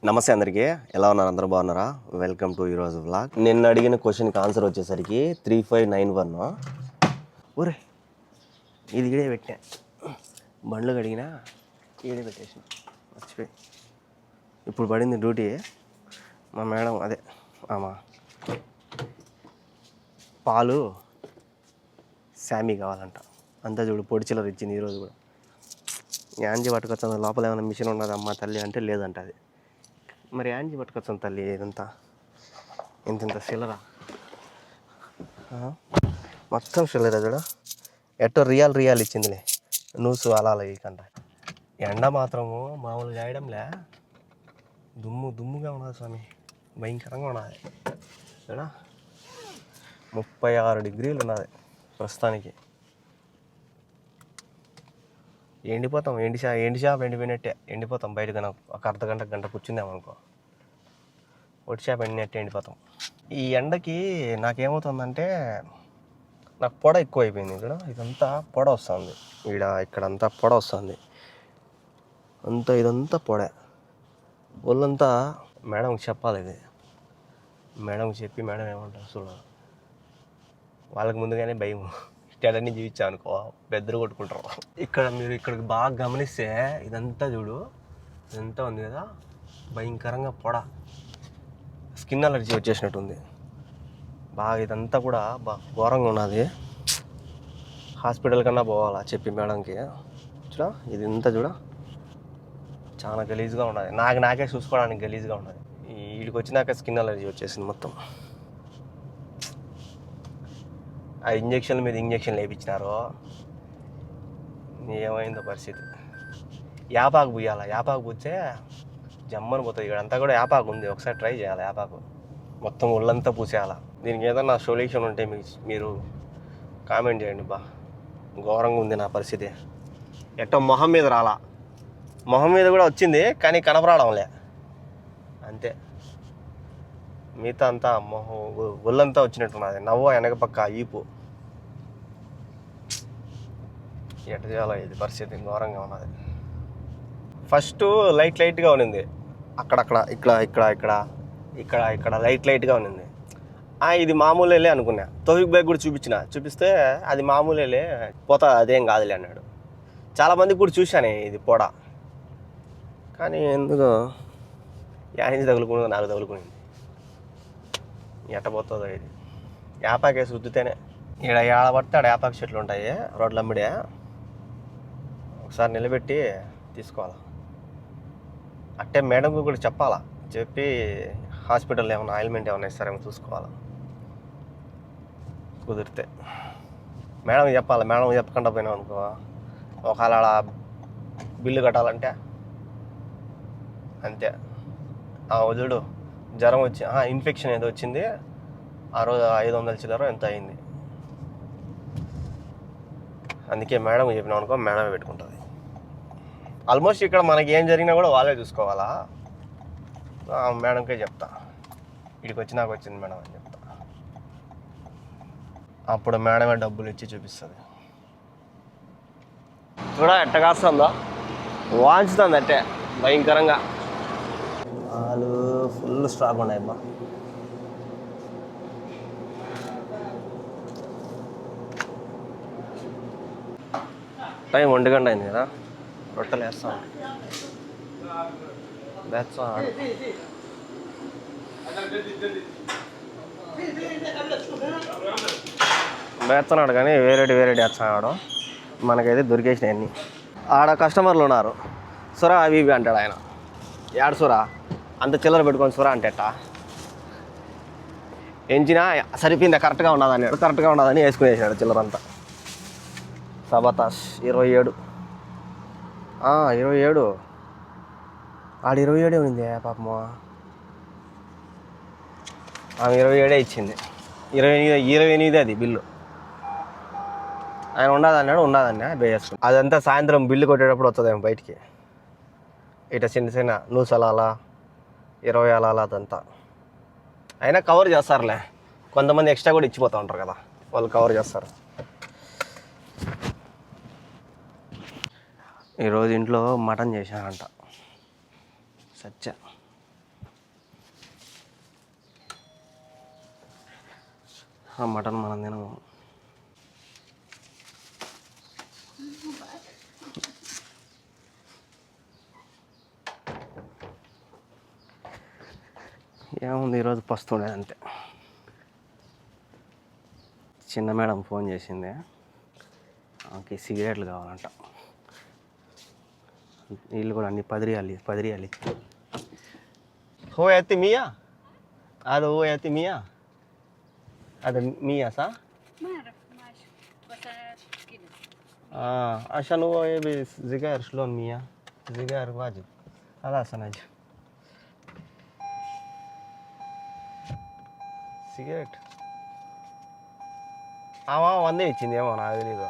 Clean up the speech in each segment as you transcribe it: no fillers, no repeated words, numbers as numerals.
నమస్తే అందరికీ, ఎలా ఉన్నారు? అందరూ బాగున్నారా? వెల్కమ్ టు ఈరోజు వ్లాగ్. నిన్న అడిగిన క్వశ్చన్కి ఆన్సర్ వచ్చేసరికి 3591. ఒరే ఇది ఈడే పెట్టా, బండ్లు కడిగినా ఈడే పెట్టేసిన, మర్చిపోయి. ఇప్పుడు పడింది డ్యూటీ. మా మేడం అదే ఆమా పాలు శామీ కావాలంట, అంతా చూడు పొడి చిల్లర ఇచ్చింది ఈరోజు కూడా. యాంజీ పట్టుకొచ్చాను, లోపల ఏమైనా మిషన్ ఉన్నది అమ్మ తల్లి అంటే లేదంట. అది మరి యాంజీ పట్టుకొచ్చాను తల్లి, ఇదంతా ఇంత సిల్లరా, మొత్తం సిల్లరా చూడ. ఎట్టో రియల్ ఇచ్చిందిలే, నూసు అలా ఇకంట. ఎండ మాత్రము మామూలుగా చేయడంలే, దుమ్ముగా ఉన్నది స్వామి, భయంకరంగా ఉన్నది చూడ. 36 డిగ్రీలు ఉన్నది ప్రస్తుతానికి. ఎండిపోతాం, ఎండి షాప్ ఎండిపోయినట్టే ఎండిపోతాం. బయటకు ఒక గంట కూర్చుందామనుకో, ఒట్టి షాప్ ఎండినట్టే ఎండిపోతాం. ఈ ఎండకి నాకేమవుతుందంటే, నాకు పొడ ఎక్కువ అయిపోయింది ఇక్కడ. ఇదంతా పొడ వస్తుంది, ఇక్కడంతా పొడ వస్తుంది, ఇదంతా పొడ. ఒళ్ళంతా మేడంకి చెప్పాలి ఇది, మేడంకి చెప్పి మేడం ఏమంటారు చూడ. వాళ్ళకి ముందుగానే భయం, ఇష్టాలన్నీ జీవించా అనుకో బెద్దరు కొట్టుకుంటారు. మీరు ఇక్కడికి బాగా గమనిస్తే ఇదంతా చూడు, ఇదంతా ఉంది కదా, భయంకరంగా పొడ, స్కిన్ అలర్జీ వచ్చేసినట్టుంది బాగా. ఇదంతా కూడా బాగా ఘోరంగా ఉన్నది. హాస్పిటల్ కన్నా పోవాలా చెప్పి మేడంకి. చూడ ఇది ఇంత చూడ, చాలా గలీజ్గా ఉన్నది. నాకే చూసుకోవడానికి గలీజ్గా ఉన్నది. వీడికి వచ్చినాక స్కిన్ అలర్జీ వచ్చేసింది మొత్తం. ఆ ఇంజక్షన్ల మీద ఇంజక్షన్లు వేయించినారు, ఏమైందో పరిస్థితి. యాపాకు పూయాలి, యాపాకు పూస్తే జమ్మని పోతుంది. ఇక్కడంతా కూడా యాపాకు ఉంది, ఒకసారి ట్రై చేయాలి. యాపాకు మొత్తం ఒళ్ళంతా పూసేయాలి. దీనికి ఏదన్నా సొల్యూషన్ ఉంటే మీరు కామెంట్ చేయండి. ఘోరంగా ఉంది నా పరిస్థితి. ఎట్టో మొహం మీద రాలా, మొహం మీద కూడా వచ్చింది కానీ కనపరావడంలే అంతే. మిగతా అంతా ఒళ్ళంతా వచ్చినట్టున్నది. నవ్వు వెనక పక్క ఈపు. ఎట్ట చేయాలో ఇది పరిస్థితి ఘోరంగా ఉన్నది. ఫస్ట్ లైట్గా ఉన్నింది, అక్కడక్కడ ఇక్కడ లైట్గా ఉన్నింది. ఇది మామూలేలే అనుకున్నా. తోఫిక్ బైక్ కూడా చూపిస్తే అది మామూలేలే, పోతా అదేం కాదులే అన్నాడు. చాలామందికి కూడా చూశాను ఇది పొడ, కానీ ఎందుకో యానించి తగులుకుని నాకు తగులుకునింది. ఎట్టపోతుందో ఇది. యాపాకేసి రుద్దితేనే ఏడబడితే ఆడ యాపాకు చెట్లు ఉంటాయి రోడ్లు అమ్మిడే, ఒకసారి నిలబెట్టి తీసుకోవాలా. అట్టే మేడంకు కూడా చెప్పాలా, చెప్పి హాస్పిటల్లో ఏమైనా ఆయిల్మెంట్ ఏమైనా ఇస్తారేమో చూసుకోవాలా కుదిరితే. మేడం చెప్పాలి, మేడం చెప్పకుండా పోయినాం అనుకో, ఒకవేళ అలా బిల్లు కట్టాలంటే అంతే. వదుడు జ్వరం వచ్చి ఇన్ఫెక్షన్ ఏదో వచ్చింది, ఆ రోజు 500 చిల్లర ఎంత అయింది. అందుకే మేడం చెప్పినాం అనుకో, మేడమే పెట్టుకుంటుంది. ఆల్మోస్ట్ ఇక్కడ మనకి ఏం జరిగినా కూడా వాళ్ళే చూసుకోవాలా. మేడంకే చెప్తా, ఇక్కడికి వచ్చి నాకు వచ్చింది మేడం అని చెప్తా. అప్పుడు మేడమే డబ్బులు ఇచ్చి చూపిస్తుంది. కూడా ఎట్ట కాస్తుందో, వాంచుతుంది అట్టే భయంకరంగా. పాలు ఫుల్ స్టాక్ ఉన్నాయమ్మా. టైం 1 గంట అయింది కదా, రొట్టెలు వేస్తాం. వేస్తున్నాడు కానీ వేరేటి వేస్తున్నాడు. మనకైతే దొరికేసినాయి అన్నీ. ఆడ కస్టమర్లు ఉన్నారు, సురా అవి ఇవి అంటాడు ఆయన. ఏడు సురా అంత చిల్లర పెట్టుకొని సురా అంటే ఎట్టా, ఎంచినా సరిపోయిందా కరెక్ట్గా ఉన్నది అన్నాడు. కరెక్ట్గా ఉన్నదని వేసుకునేసాడు చిల్లరంతా. సబతాష్ 27. 27 ఆడ 27 ఉంది పాపము. ఆమె 27 ఇచ్చింది, 28 అది బిల్లు. ఆయన ఉండదన్నా వేసుకుని. అదంతా సాయంత్రం బిల్లు కొట్టేటప్పుడు వస్తుందేమో బయటికి. ఇట చిన్న నూసలాల 20 అలా అదంతా. అయినా కవర్ చేస్తారులే, కొంతమంది ఎక్స్ట్రా కూడా ఇచ్చిపోతూ ఉంటారు కదా, వాళ్ళు కవర్ చేస్తారు. ఈరోజు ఇంట్లో మటన్ చేశానంట, సత్య ఆ మటన్ మనం తినము. ఏముంది ఈరోజు పస్తుండేది అంతే. చిన్న మేడం ఫోన్ చేసింది, ఆమెకి సిగరెట్లు కావాలంట. వీళ్ళు కూడా అన్ని 10 రియాలు. హో అయితే మియా అది హో అయితే మియా అది మియా సా عشان هو يبي سيجار شلون 100 سيجار واجد خلاص انا اجي సిగరెట్ 100 ఇచ్చింది, ఏమో నాకు తెలీదు.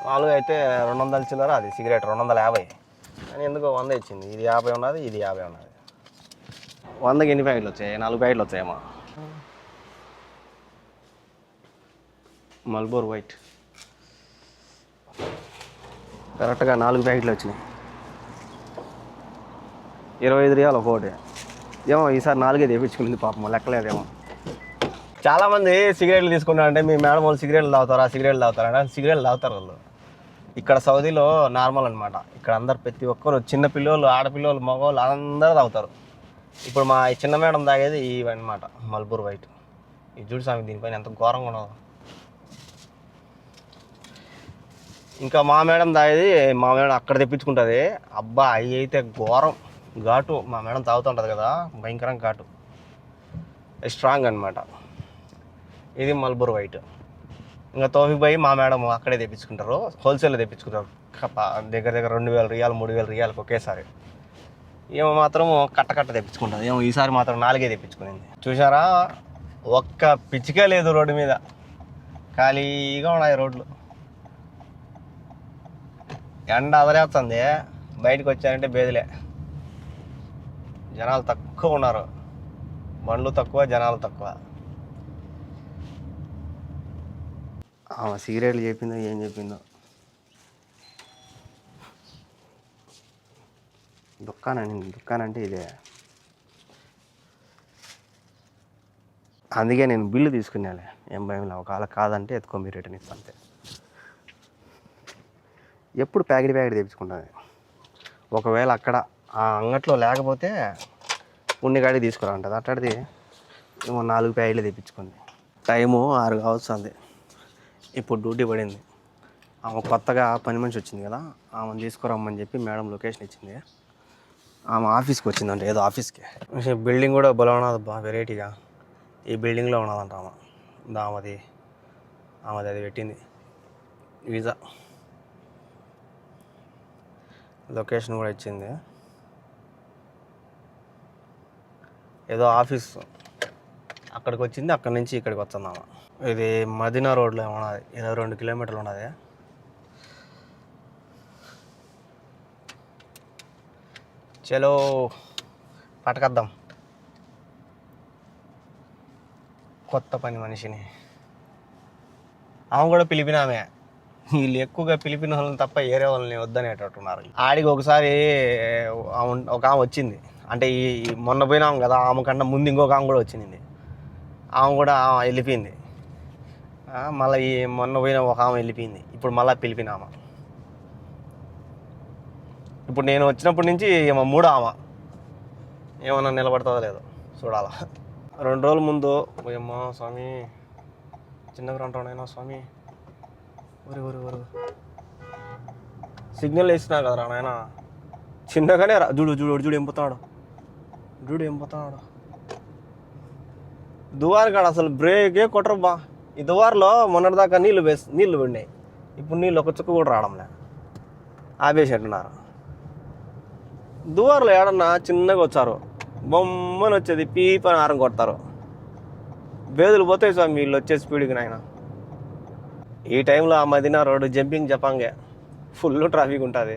మామూలుగా అయితే 200 చిల్లర, అది సిగరెట్ 250 అని ఎందుకో 100 ఇచ్చింది. ఇది 50 ఉన్నది, ఇది 50 ఉన్నది. 100కి ఎన్ని ప్యాకెట్లు వచ్చాయి? 4 ప్యాకెట్లు వచ్చాయేమో. మల్బోర్ వైట్ కరెక్ట్గా 4 ప్యాకెట్లు వచ్చినాయి. 25 రియాలు ఒకటి. ఏమో ఈసారి 4 తెప్పించుకుంది పాపం, లెక్కలేదేమో. చాలామంది సిగరెట్లు తీసుకున్నారంటే మీ మేడం వాళ్ళు సిగరెట్లు తాగుతారా సిగరెట్లు తాగుతారు వాళ్ళు. ఇక్కడ సౌదీలో నార్మల్ అనమాట. ఇక్కడ అందరు ప్రతి ఒక్కరు, చిన్న పిల్లలు, ఆడపిల్లలు, మగవాళ్ళు అందరూ తాగుతారు. ఇప్పుడు మా చిన్న మేడం తాగేది ఇవన్నమాట, మల్బూర్ వైట్. ఇది చూడు స్వామి, దీనిపైన ఎంత ఘోరంగా ఉన్నదో. ఇంకా మా మేడం తాగేది, మా మేడం అక్కడ తెప్పించుకుంటుంది. అబ్బా అవి అయితే ఘోరం ఘాటు. మా మేడం తాగుతుంటుంది కదా, భయంకరంగా ఘాటు, స్ట్రాంగ్ అనమాట. ఇది మల్బూర్ వైట్. ఇంకా తోఫిక్ భాయ్ మా మేడం అక్కడే తెప్పించుకుంటారు, హోల్సేల్లో తెప్పించుకుంటారు. దగ్గర 2000 రియాలు 3000 రియాలకు ఒకేసారి. ఏమో మాత్రం కట్ట తెప్పించుకుంటుంది. ఏమో ఈసారి మాత్రం 4 తెప్పించుకునింది. చూసారా, ఒక్క పిచ్చికే లేదు రోడ్డు మీద, ఖాళీగా ఉన్నాయి రోడ్లు. ఎండ అదలేస్తుంది, బయటకు వచ్చారంటే బేదిలే. జనాలు తక్కువ ఉన్నారు, బండ్లు తక్కువ, జనాలు తక్కువ. సిగరెట్లు చెప్పిందో ఏం చెప్పిందో. దుకాణం ఇదే. అందుకే నేను బిల్లు తీసుకున్నాలే, ఏం భయంలో. ఒకవేళ కాదంటే ఎత్తుకొని రిటర్న్ ఇస్తాను అంతే. ఎప్పుడు ప్యాకెట్ తెప్పించుకుంటాను. ఒకవేళ అక్కడ ఆ అంగట్లో లేకపోతే ఉన్నిగాడికి తీసుకురా ఉంటుంది. అట్లాంటిది ఏమో 4 ప్యాకెట్లు తెప్పించుకుంది. టైము 6 కావస్తుంది. ఇప్పుడు డ్యూటీ పడింది. ఆమె కొత్తగా పని మనిషి వచ్చింది కదా, ఆమెను తీసుకురమ్మని చెప్పి మేడం లొకేషన్ ఇచ్చింది. ఆమె ఆఫీస్కి వచ్చిందంట, ఏదో ఆఫీస్కి. బిల్డింగ్ కూడా బలం ఉన్నది బా, వెరైటీగా. ఈ బిల్డింగ్లో ఉన్నదంట ఆమె. ఆమెది అది పెట్టింది వీజా, లొకేషన్ కూడా ఇచ్చింది. ఏదో ఆఫీస్ అక్కడికి వచ్చింది, అక్కడి నుంచి ఇక్కడికి వస్తున్నాము. ఇది మదీనా రోడ్లో ఉన్నది, 22 కిలోమీటర్లు ఉన్నది. చలో పట్టుకొద్దాం కొత్త పని మనిషిని. ఆమె కూడా పిలిపినామే. వీళ్ళు ఎక్కువగా పిలిపిన వాళ్ళని తప్ప ఏరే వాళ్ళని వద్దనేటట్టున్నారు. ఆడికి ఒకసారి ఒక ఆమె వచ్చింది, అంటే ఈ మొన్న పోయినాం కదా, ఆమె కన్నా ముందు ఇంకొక ఆమె కూడా వచ్చింది. ఆమె కూడా వెళ్ళిపోయింది. మళ్ళీ ఈ మొన్న పోయిన ఒక ఆమె వెళ్ళిపోయింది. ఇప్పుడు మళ్ళీ పిలిపినామా. ఇప్పుడు నేను వచ్చినప్పటి నుంచి ఏమో 3వ ఆమె. ఏమన్నా నిలబడుతుందో లేదో చూడాలా. 2 రోజుల ముందు ఏమో స్వామి, చిన్నగా అంటాడైనా స్వామి, ఊరు సిగ్నల్ వేసినా కదరా నాయన, చిన్నగానే రా. చూడు ఏం పోతున్నాడు. దువార్ కాడ అసలు బ్రేకే కొట్టరు బా. ఈ దువార్లో మొన్నటిదాకా నీళ్ళు పడినాయి, ఇప్పుడు నీళ్ళు ఒక చుక్క కూడా రావడంలే, ఆపేసేట్టున్నారు. దువార్లో ఏడన్నా చిన్నగా వచ్చారు, బొమ్మని వచ్చేది పీపని ఆరం కొడతారు. బేదులు పోతాయి స్వామి వీళ్ళు వచ్చే స్పీడ్కి నాయన. ఈ టైంలో ఆ మదీనా రోడ్డు జంపింగ్ జపాంగే, ఫుల్ ట్రాఫిక్ ఉంటుంది.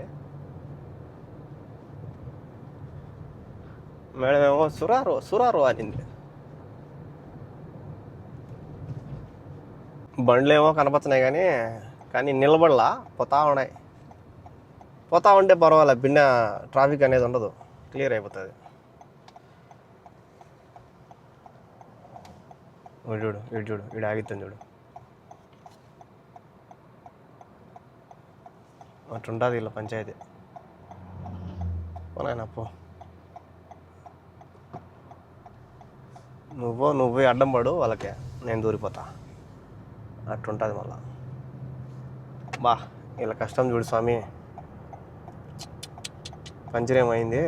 మేడం ఏమో సురారు అనింది. బండ్లు ఏమో కనపడుతున్నాయి కానీ నిలబడలా, పోతా ఉంటే పర్వాలే, బిన్న ట్రాఫిక్ అనేది ఉండదు, క్లియర్ అయిపోతుంది. వీడు వీడు ఆగిద్దాం చూడు. అట్లుంటుంది ఇలా పంచాయతీ. పోనాయనప్పో నువ్వు అడ్డం పడు వాళ్ళకే, నేను దూరిపోతా. అట్లుంటుంది మళ్ళా. బా ఇలా కష్టం చూడు స్వామి. పంచర్ ఏమైంది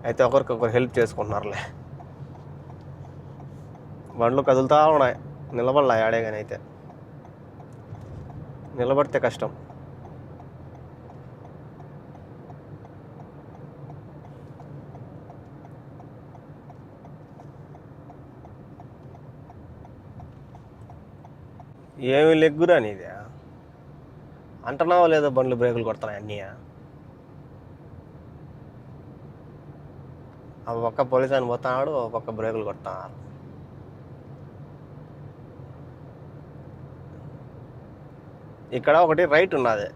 అయితే ఒకరికొకరు హెల్ప్ చేసుకుంటున్నారులే. బండ్లు కదులుతూ ఉన్నాయి, నిలబడలా ఆడే కానీ. అయితే నిలబడితే కష్టం. ఏమి లెగ్గురా నీది, అంటున్నావా లేదో బండ్లు బ్రేకులు కొడుతున్నాయి అన్నీ. ఆ పక్క పోలీస్ అని పోతున్నాడు, ఒక పక్క బ్రేకులు కొడుతున్నారు. ఇక్కడ ఒకటి రైట్ ఉన్నది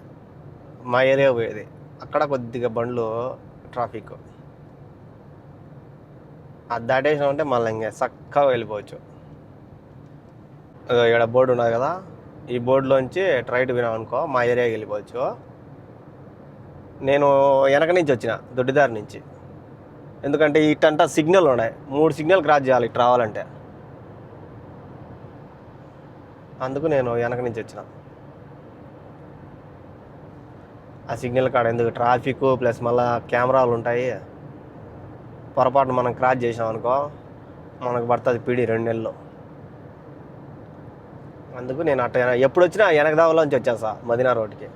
మా ఏరియా పోయేది, అక్కడ కొద్దిగా బండ్లు ట్రాఫిక్. అది దాటేసినామంటే మళ్ళీ ఇంకా చక్కగా వెళ్ళిపోవచ్చు. ఇక్కడ బోర్డు ఉన్నది కదా, ఈ బోర్డులోంచి రైట్ వినామనుకో మా ఏరియాకి వెళ్ళిపోవచ్చు. నేను వెనక నుంచి వచ్చిన దొడ్డిదారి నుంచి, ఎందుకంటే ఇటంతా సిగ్నల్ ఉన్నాయి, 3 సిగ్నల్ క్రాస్ చేయాలి ఇటు రావాలంటే. అందుకు నేను వెనక నుంచి వచ్చిన. ఆ సిగ్నల్ కాడ ఎందుకు ట్రాఫిక్ ప్లస్ మళ్ళీ కెమెరాలు ఉంటాయి. పొరపాటున మనం క్రాస్ చేసాం అనుకో మనకు పడుతుంది పీడి 2 నెలలు. అందుకు నేను అట్ట ఎప్పుడు వచ్చినా వెనక దావలోంచి వచ్చేసా మదీనా రోడ్కి.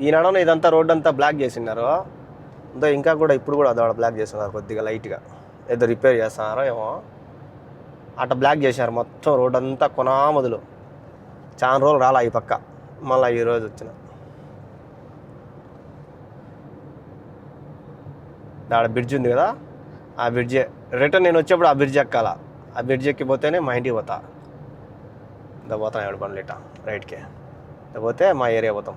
ఈ నడవన ఇదంతా రోడ్డు అంతా బ్లాక్ చేసినారు. అంతా ఇంకా కూడా ఇప్పుడు కూడా అదొక బ్లాక్ చేస్తున్నారు కొద్దిగా లైట్గా, ఏదో రిపేర్ చేస్తున్నారో ఏమో. అట్ట బ్లాక్ చేశారు మొత్తం రోడ్ అంతా కొనా మొదలు. చాలా రోజులు రాలా ఈ పక్క, మళ్ళీ ఈరోజు వచ్చిన. ఆడ బ్రిడ్జ్ ఉంది కదా, ఆ బ్రిడ్జ్ రిటర్న్ నేను వచ్చేప్పుడు ఆ బ్రిడ్జ్ ఎక్కాల. ఆ బ్రిడ్జ్ ఎక్కిపోతేనే మా ఇంటికి పోతా. ఇంత పోతాం ఎవరి పనులు ఇట్ట రైట్కి పోతే మా ఏరియా పోతాం.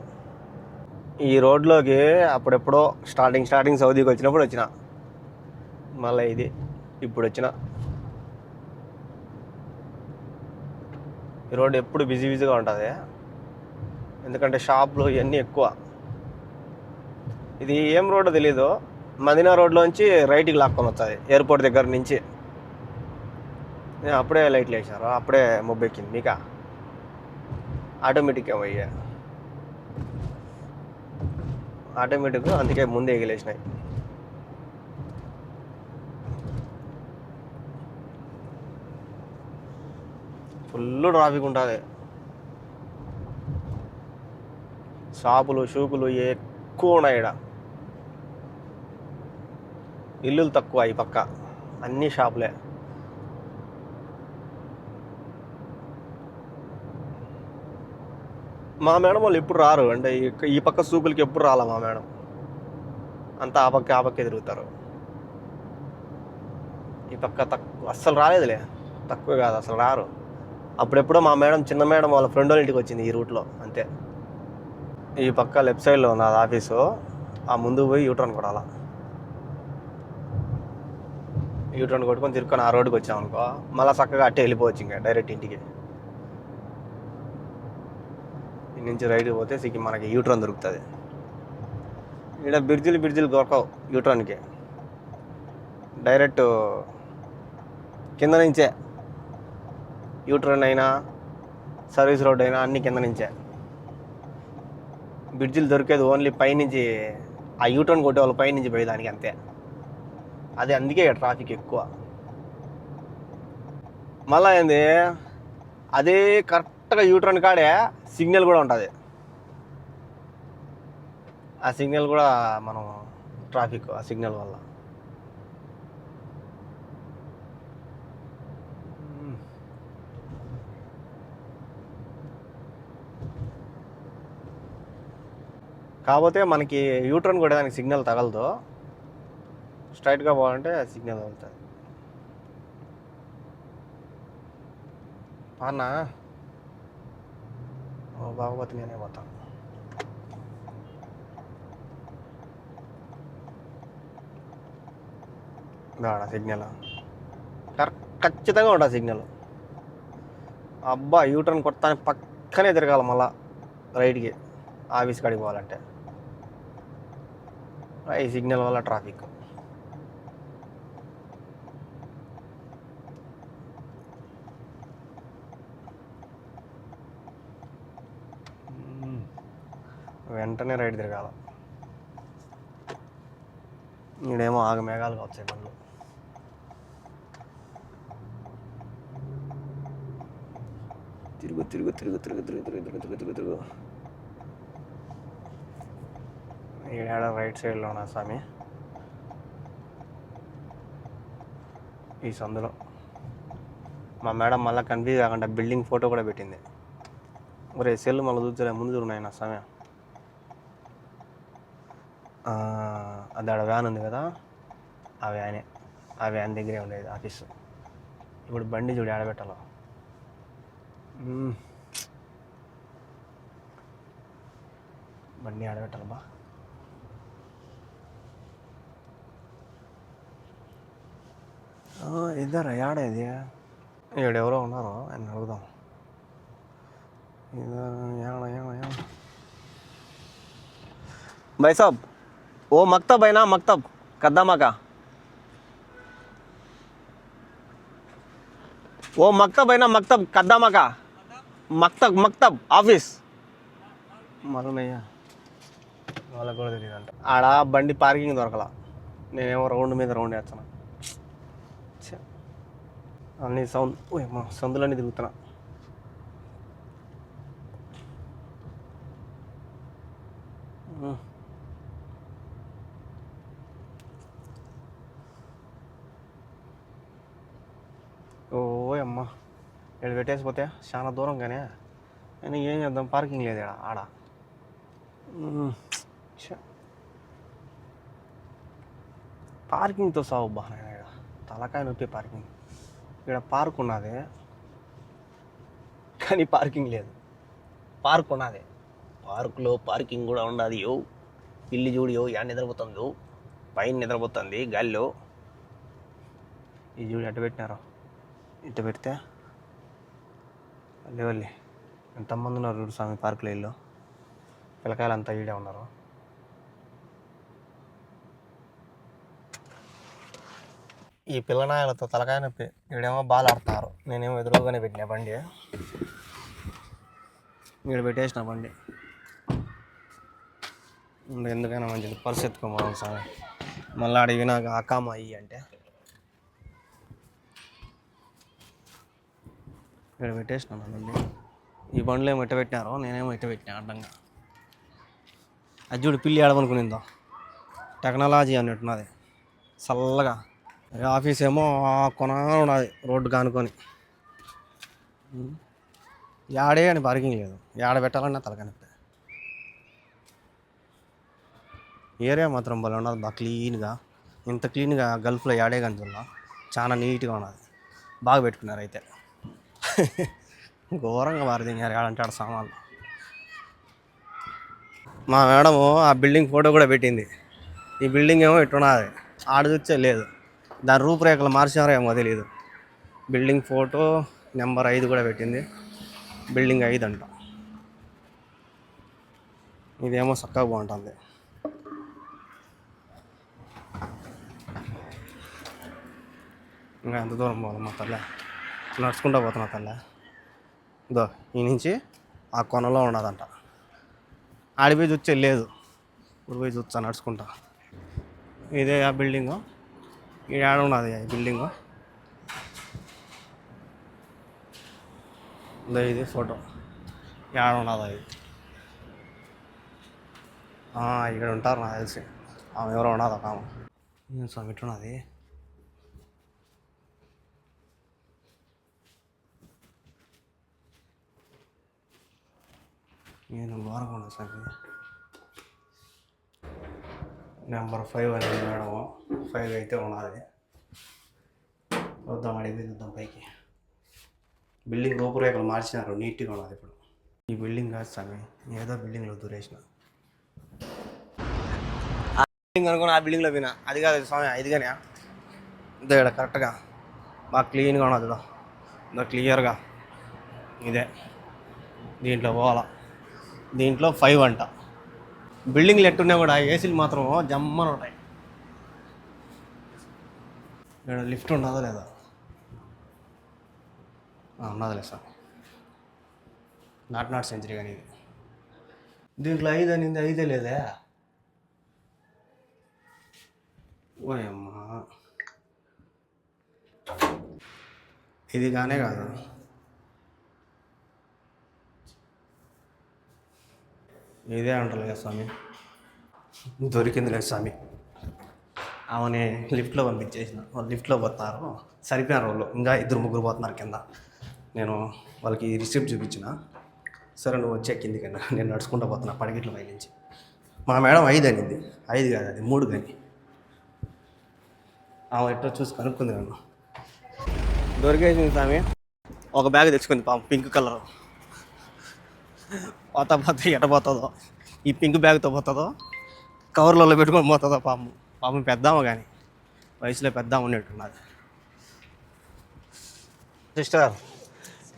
ఈ రోడ్లోకి అప్పుడెప్పుడో స్టార్టింగ్ సౌదీకి వచ్చినప్పుడు వచ్చిన, మళ్ళీ ఇది ఇప్పుడు వచ్చిన. ఈ రోడ్డు ఎప్పుడు బిజీగా ఉంటుంది, ఎందుకంటే షాపులు ఇవన్నీ ఎక్కువ. ఇది ఏం రోడ్డో తెలీదు, మదీనా రోడ్లోంచి రైట్కి లాక్కొని వస్తుంది ఎయిర్పోర్ట్ దగ్గర నుంచి. అప్పుడే లైట్లు వేసినారు, అప్పుడే మొబ్బెక్కింది మీకా. ఆటోమేటిక్ ఏమయ్యా, ఆటోమేటిక్, అందుకే ముందే ఎగిలేసినాయి. ఫుల్ ట్రాఫిక్ ఉంటుంది. షాపులు షూపులు ఎక్కువ ఉన్నాయి ఇక్కడ, ఇల్లులు తక్కువ ఈ పక్క, అన్నీ షాపులే. మా మేడం వాళ్ళు ఎప్పుడు రారు, అంటే ఈ పక్క సూకులకి ఎప్పుడు రాలా మా మేడం. అంతా ఆ పక్కే తిరుగుతారు. ఈ పక్క తక్కువ అస్సలు రాలేదులే, తక్కువ కాదు అసలు రారు. అప్పుడెప్పుడో మా మేడం, చిన్న మేడం వాళ్ళ ఫ్రెండ్ వాళ్ళ ఇంటికి వచ్చింది ఈ రూట్లో అంతే. ఈ పక్క లెఫ్ట్ సైడ్లో ఉన్నది ఆఫీసు, ఆ ముందుకు పోయి యూటర్న్ కొడాలా. యూటర్న్ కొట్టుకొని తిరుక్కొని ఆ రోడ్డుకి వచ్చామనుకో మళ్ళీ చక్కగా అట్టే వెళ్ళిపోవచ్చు ఇంకా డైరెక్ట్ ఇంటికి. నుంచి రైట్కి పోతే మనకి యూటర్న్ దొరుకుతుంది. ఇక్కడ బ్రిడ్జిలు దొరకవు యూటర్న్కి, డైరెక్ట్ కింద నుంచే యూటర్న్ అయినా సర్వీస్ రోడ్ అయినా అన్నీ కింద నుంచే. బ్రిడ్జిలు దొరికేది ఓన్లీ పైనుంచి, ఆ యూటర్న్ కొట్టే వాళ్ళు పైనుంచి పోయేదానికి అంతే. అది అందుకే ట్రాఫిక్ ఎక్కువ. మళ్ళీ ఏంది, అదే కరెక్ట్గా యూటర్న్ కాడే సిగ్నల్ కూడా ఉంటుంది. ఆ సిగ్నల్ కూడా మనం ట్రాఫిక్, ఆ సిగ్నల్ వల్ల. కాకపోతే మనకి యూటర్న్ కొట్టేదానికి సిగ్నల్ తగలదు, స్ట్రైట్గా పోవాలంటే సిగ్నల్ తగులుతుంది. అన్నా బాగోపోతే నేనే పోతా. సిగ్నల్ ఖచ్చితంగా ఉంటుంది సిగ్నల్. అబ్బా యూటర్న్ కొడతానే పక్కనే తిరగాలి మళ్ళా రైట్కి ఆఫీస్ కాడికి పోవాలంటే. ఈ సిగ్నల్ వల్ల ట్రాఫిక్. వెంటనే రైట్ తిరగాల. ఈడేమో ఆగ మేఘాలుగా వచ్చాయి బండ్లు. తిరుగు తిరుగు తిరుగు తిరుగు తిరుగు తిరుగు తిరుగు తిరుగు తిరుగు తిరుగు. ఈడ రైట్ సైడ్లో ఉన్నా స్వామి, ఈ సందులో. మా మేడం మళ్ళీ కన్ఫ్యూజ్ కాకుండా బిల్డింగ్ ఫోటో కూడా పెట్టింది. ఒరే సెల్ మళ్ళీ చూసలే, ముందు చూడున్నాయి నా స్వామి. అది ఆడ వ్యాన్ ఉంది కదా, ఆ వ్యానే, ఆ వ్యాన్ దగ్గరే ఉండేది ఆఫీసు. ఇప్పుడు బండి చూడు ఆడబెట్టాల. బండి ఆడబెట్టాల బా. ఇద్దరు ఆడేది ఈడెవరో ఉన్నారు, ఆయన అడుగుదాం. भाई साहब वो मकतब है ना, मकतब कद्दामा का, वो मकतब है ना, मकतब कद्दामा का, मकतब मकतब ऑफिस వాళ్ళకు కూడా తెలియదంట. ఆడ బండి పార్కింగ్ దొరకల, నేనేమో రౌండ్ మీద రౌండ్ వేస్తాను. అన్ని సందులన్నీ తిరుగుతున్నా. అమ్మ ఇక్కడ పెట్టేసిపోతే చాలా దూరంగానే, నేను ఏం చేద్దాం, పార్కింగ్ లేదు ఆడ. పార్కింగ్తో సాగు బా, ఇక్కడ తలకాయ నొప్పి పార్కింగ్. ఇక్కడ పార్క్ ఉన్నది కానీ పార్కింగ్ లేదు. పార్క్ ఉన్నది, పార్కులో పార్కింగ్ కూడా ఉన్నది. పిల్లి చూడు యా నిద్రపోతుంది, పైన నిద్రపోతుంది గాలిలో. ఈ చూడు ఎట్ట పెట్టినారో, ఇట్ట పెడితే లేవల్లి ఎంతమంది ఉన్నారు చూడు స్వామి పార్కులో. ఇల్లు పిల్లకాయలు అంతా ఈడే ఉన్నారు. ఈ పిల్లనాయలతో తలకాయ నొప్పి. ఈడేమో బాల్ ఆడుతున్నారు, నేనేమో ఎదురుగానే పెట్టినా బండి. ఇక్కడ పెట్టేసిన బండి, ఎందుకైనా మంచిది పర్స్ ఎత్తుకోమా స్వామి. మళ్ళీ అడిగి నాకు అక్కామ అయ్యి అంటే ఇక్కడ పెట్టేసినాను బండి. ఈ బండ్లు ఏమో ఇట్ట పెట్టినారో, నేనేమో ఇట్ట పెట్టినా అడ్డంగా. అది చూడు పిల్లి ఆడమనుకునిందో, టెక్నాలజీ అన్నట్టున్నది చల్లగా. ఆఫీస్ ఏమో కొన ఉన్నది రోడ్డు కానుకొని. యాడే అని పార్కింగ్ లేదు, యాడ పెట్టాలన్నా తలకనొప్పి. ఏరియా మాత్రం భలే ఉన్నది బాగా క్లీన్గా. ఇంత క్లీన్గా గల్ఫ్లో యాడే కనిపిల్లా, చాలా నీట్గా ఉన్నది. బాగా పెట్టుకున్నారు అయితే. ఘోరంగా మారిదింగారు ఏడంటే ఆడ సామాన్లు. మా మేడము ఆ బిల్డింగ్ ఫోటో కూడా పెట్టింది. ఈ బిల్డింగ్ ఏమో ఇట్టున్నది, ఆడ చూస్తే లేదు. దాని రూపురేఖలు మార్చారో ఏమో తెలియదు. బిల్డింగ్ ఫోటో నెంబర్ 5 కూడా పెట్టింది, బిల్డింగ్ 5 అంట. ఇదేమో చక్కగా బాగుంటుంది. ఇంకా ఎంత దూరం పోవాలి మా తల్లే, నడుచుకుంటూ పోతున్నా తల్లే. ఇదో ఈ నుంచి ఆ కొనలో ఉన్నదంట, ఆడిపోయి చూస్తే లేదు. ఇప్పుడు పోయి చూస్తా నడుచుకుంటా. ఇదే ఆ బిల్డింగు, ఈ ఆడ ఉన్నది ఈ బిల్డింగు. ఇదో ఇది ఫోటో, ఆడ ఉన్నది అది. ఇక్కడ ఉంటారు నాకు తెలిసి, ఆమె ఎవరో ఉన్నది ఒక ఆమె. ఏం స్వామి ఇట్టున్నది. నేను ఘోరంగా ఉన్నది సార్. నెంబర్ 5 అనేది మేడం, 5 అయితే ఉన్నది. చూద్దాం, అడిగి చూద్దాం పైకి. బిల్డింగ్ రూపురేఖలు మార్చినారు, నీట్గా ఉన్నది ఇప్పుడు. ఈ బిల్డింగ్ కాదు స్వామి, ఏదో బిల్డింగ్లో దూరేసిన. ఆ బిల్డింగ్ అనుకుని ఆ బిల్డింగ్లో పోయినా, అది కాదు స్వామి, ఇది కానీ ఇదో ఇక్కడ కరెక్ట్గా బాగా క్లీన్గా ఉన్నది. ఇదో క్లియర్గా ఇదే దీంట్లో పోవాలా. దీంట్లో 5 అంట. బిల్డింగ్లు ఎట్టున్నా కూడా ఏసీలు మాత్రం జమ్మని ఉంటాయి. ఇక్కడ లిఫ్ట్ ఉండదా లేదా? ఉన్నదిలే సార్. నాట్ సెంచరీ కానీ ఇది. దీంట్లో 5 అనింది, 5 లేదే. ఓయమ్మా, ఇది కానే కాదు. ఇదే అంటారు కదా స్వామి. దొరికింది లేదు స్వామి. ఆమెని లిఫ్ట్లో పంపించేసిన. వాళ్ళు లిఫ్ట్లో పోతారు, సరిపోయారు వాళ్ళు. ఇంకా 2-3 పోతున్నారు కింద. నేను వాళ్ళకి రిసిప్ట్ చూపించిన. సరే నువ్వు వచ్చే కిందికన్నా, నేను నడుచుకుంటూ పోతున్నా పడిగిట్ల పై నుంచి. మా మేడం 5 అనింది. 5 కాదు, అది 3 కానీ. ఆమె ఎట్టో చూసి కనుక్కుంది నన్ను. దొరికేసింది స్వామి. ఒక బ్యాగ్ తెచ్చుకుంది పాపం, పింక్ కలర్. పోతా ఎట పోతుందో, ఈ పింక్ బ్యాగ్తో పోతుందో, కవర్లలో పెట్టుకొని పోతుందో. పాపం పెద్దాము కానీ వయసులో పెద్దాము ఉన్నట్టున్నది. Sister,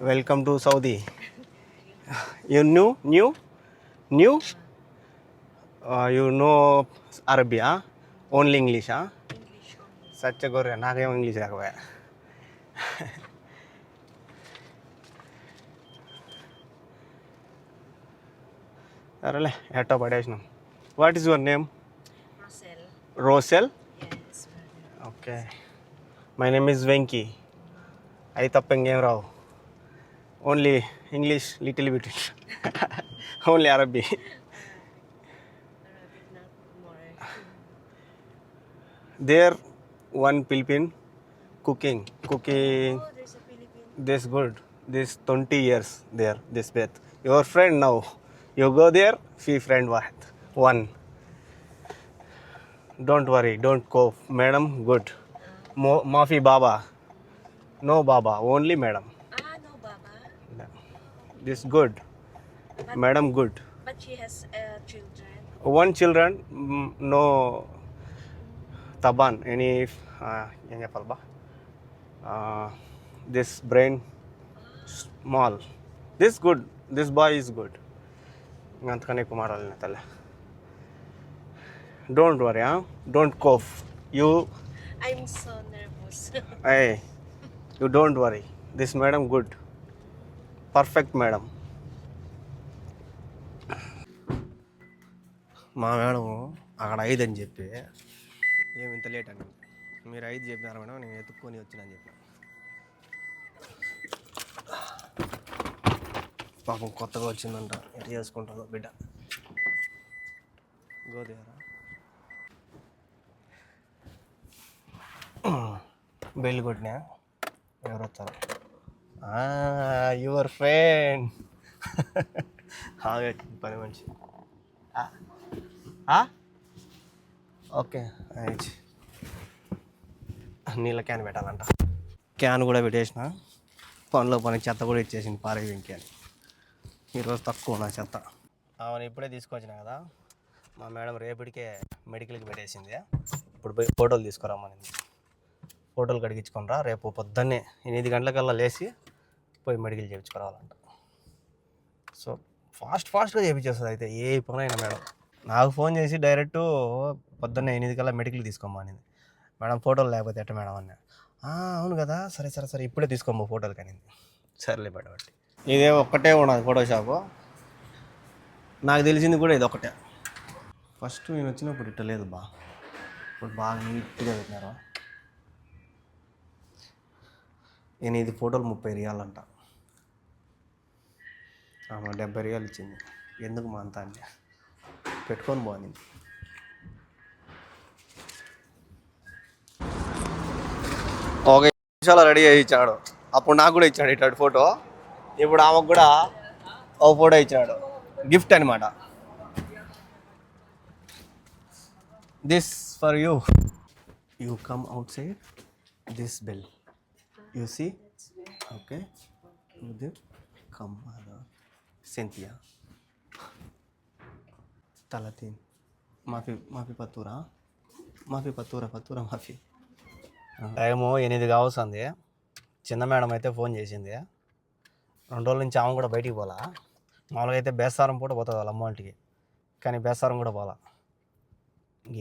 welcome to Saudi. You knew you know Arabia, only ఇంగ్లీషా? సచ్చ గొర్రె, నాకేమో ఇంగ్లీష్ రాకపోయా. సరేలే, ఎట్టో పడేసినాం. What is your name? Rosel. Okay, my name is Venky. అవి తప్ప ఇంకేం రావు. Only English little bit, only అరబీ. There one Philippine cooking. Oh, there's a Philippine. This good. This 20 years there. This bed. Your friend now. You go there. Fee friend one. Don't worry. Don't cough. Madam good. Maafi Baba. No Baba. Only Madam. No, Baba. This good. Madam good. But she has children. One children. No. Taban. Any. Yang apa ba? This brain small. This good. This boy is good. Ngantkane kumaralne tala. Don't worry, huh? Don't cough. You. I'm so nervous. Hey, you don't worry. This madam good. Perfect madam. మా madam అక్కడ 5 అని చెప్పి ఏమి ఇంత late అని. మీరు 5 చెప్పినారు madam, నేను ఎత్తుక్కొని వచ్చినని చెప్పాను. పాపం కొత్తగా వచ్చిందంట, ఎట్లా చేసుకుంటుందో బిడ్డ. గోదేవరా బెల్లి కొట్టినా, ఎవరు వచ్చారు? Your friend. పని మనిషి. ఓకే, నీళ్ళ క్యాన్ పెట్టాలంట. క్యాన్ కూడా పెట్టేసిన. పనిలో పని చెత్త కూడా ఇచ్చేసింది, పారే వెంకి అని. ఈరోజు తక్కువ నా చెత్త. ఆమెను ఇప్పుడే తీసుకొచ్చిన కదా, మా మేడం రేపటికే మెడికల్కి పెట్టేసింది. ఇప్పుడు పోయి ఫోటోలు తీసుకురామనింది. ఫోటోలు కడిగించుకొని రా, రేపు పొద్దున్నే 8 గంటలకల్లా లేచి పోయి మెడికల్ చేయించుకురావాలంట. సో ఫాస్ట్గా చేయించేస్తుంది. అయితే ఏ పనైనా మేడం నాకు ఫోన్ చేసి డైరెక్ట్ పొద్దున్నే 8 కల్లా మెడికల్ తీసుకోమనింది. మేడం ఫోటోలు లేకపోతే ఎట్ట మేడం అన్నా. అవును కదా, సరే ఇప్పుడే తీసుకోమ్మా ఫోటోలు కనింది. సరేలే మేడం అంటే. ఇదే ఒక్కటే ఉన్నది ఫోటో షాపు. నాకు తెలిసింది కూడా ఇది ఒకటే. ఫస్ట్ నేను వచ్చినప్పుడు ఇట్ట లేదు బా, ఇప్పుడు బాగా నీట్గా పెట్టినారు. 8 ఫోటోలు 30 రియాలంట. 70 రియాలు ఇచ్చింది. ఎందుకు మా అంతా అంటే పెట్టుకొని బాగుంది. ఒక 5 నిమిషాలు రెడీ అయ్యి ఇచ్చాడు. అప్పుడు నాకు కూడా ఇచ్చాడు ఇట్లాంటి ఫోటో. ఇప్పుడు ఆమెకు కూడా ఒక ఫోటో ఇచ్చాడు, గిఫ్ట్ అనమాట. This for you. You come outside this bell. You see. Okay, come సెంతియా తలతీన్ మాఫీ పత్తూరా మాఫీ. టైము 8 కావస్తుంది. చిన్న మేడం అయితే ఫోన్ చేసింది. 2 రోజుల నుంచి ఆమె కూడా బయటికి పోలా. మామూలుగా అయితే బేస్తారం పూట పోతుంది వాళ్ళ అమ్మ ఇంటికి, కానీ బేస్తారం కూడా పోలా.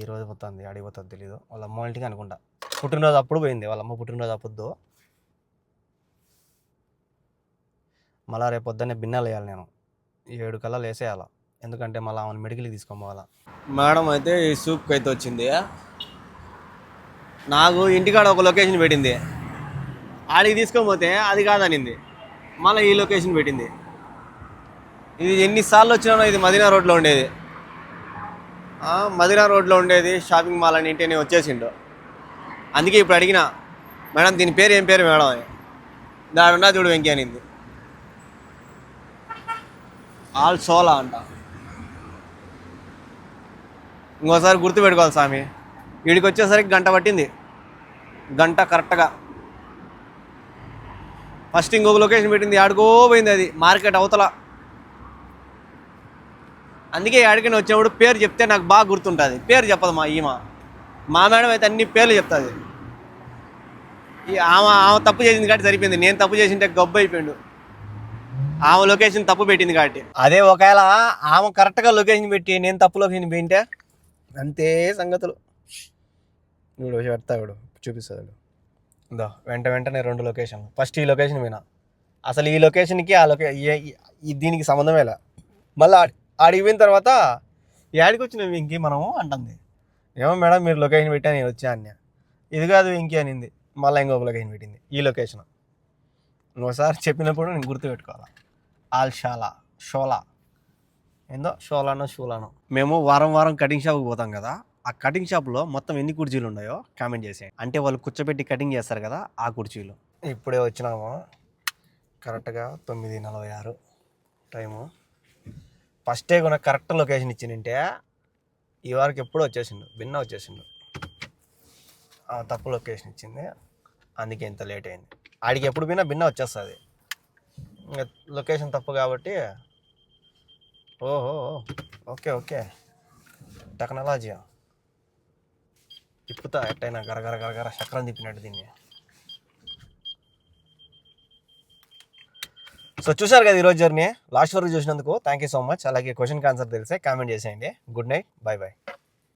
ఈరోజు పోతుంది, అడిగి పోతుంది తెలీదు. వాళ్ళ అమ్మ ఇంటికి అనుకుంటా. పుట్టినరోజు అప్పుడు పోయింది, వాళ్ళ అమ్మ పుట్టినరోజు అప్పుడు. మళ్ళీ రేపు పొద్దున్నే బిన్నెలు వేయాలి, నేను 7 కల్లా వేసేయాలి. ఎందుకంటే మళ్ళీ ఆమెను మెడికల్కి తీసుకొని పోవాలా. మేడం అయితే ఈ సూప్కి అయితే వచ్చింది. నాకు ఇంటికాడ ఒక లొకేషన్ పెట్టింది, ఆడికి తీసుకొని పోతే అది కాదనింది, మళ్ళీ ఈ లొకేషన్ పెట్టింది. ఇది ఎన్నిసార్లు వచ్చినానో. ఇది మదీనా రోడ్లో ఉండేది, మదీనా రోడ్లో ఉండేది షాపింగ్ మాల్ అని ఇంటిని వచ్చేసిండు. అందుకే ఇప్పుడు అడిగిన, మేడం దీని పేరు ఏం పేరు మేడం అని. దాడున్నా చూడు వెంకీ అనింది. ఆల్ సోలా అంట. ఇంకోసారి గుర్తుపెట్టుకోవాలి స్వామి. వీడికి వచ్చేసరికి గంట పట్టింది, గంట కరెక్ట్గా. ఫస్ట్ ఇంకొక లొకేషన్ పెట్టింది, ఆడుకో పోయింది, అది మార్కెట్ అవతల. అందుకే ఆడికైనా వచ్చినప్పుడు పేరు చెప్తే నాకు బాగా గుర్తుంటుంది. పేరు చెప్పదు మా మేడం అయితే అన్ని పేర్లు చెప్తుంది. ఆమె తప్పు చేసింది కాబట్టి సరిపోయింది, నేను తప్పు చేసింటే గబ్బు అయిపోయిండు. ఆమె లొకేషన్ తప్పు పెట్టింది కాబట్టి. అదే ఒకవేళ ఆమె కరెక్ట్గా లొకేషన్ పెట్టి నేను తప్పు లొకేషన్ పెయింటే అంతే సంగతులు. వీడు పెడతాడు, చూపిస్తాడు. ఇందా వెంటనే 2 లొకేషన్లు. ఫస్ట్ ఈ లొకేషన్ పోయినా, అసలు ఈ లొకేషన్కి ఆ దీనికి సంబంధమే లే. మళ్ళీ ఆడికి పోయిన తర్వాత యాడికి వచ్చినావు వెంకీ మనము అంటుంది. ఏమో మేడం మీరు లొకేషన్ పెట్టా నేను వచ్చా అన్న. ఇది కాదు వెంకీ అనింది. మళ్ళీ ఇంకొక లొకేషన్ పెట్టింది, ఈ లొకేషన్. ఇంకోసారి చెప్పినప్పుడు నేను గుర్తుపెట్టుకోవాలి. ఆల్ షోలా ఏందో షూలానో. మేము వారం కటింగ్ షాప్కి పోతాం కదా, ఆ కటింగ్ షాప్లో మొత్తం ఎన్ని కుర్చీలు ఉన్నాయో కామెంట్ చేసేయండి. అంటే వాళ్ళు కూర్చోబెట్టి కటింగ్ చేస్తారు కదా, ఆ కుర్చీలు. ఇప్పుడే వచ్చినాము, కరెక్ట్గా 9:46 టైము. ఫస్టే కొన కరెక్ట్ లొకేషన్ ఇచ్చిందంటే ఈ వారికి ఎప్పుడూ వచ్చేసిండు, భిన్న వచ్చేసిండు. తప్పు లొకేషన్ ఇచ్చింది, అందుకే ఇంత లేట్ అయింది. ఆడికి ఎప్పుడు పోయినా భిన్న వచ్చేస్తుంది. ఇంకా లొకేషన్ తప్పు కాబట్టి. ఓహో ఓకే టెక్నాలజీ తిప్పుతా ఎట్టయినా గరగర చక్రం తిప్పినట్టు దీన్ని. సో చూసారు కదా ఈరోజు జర్నీ. లాస్ట్ వరకు చూసినందుకు థ్యాంక్ యూ సో మచ్. అలాగే క్వశ్చన్కి ఆన్సర్ తెలిసే కామెంట్ చేసేయండి. Good night, bye.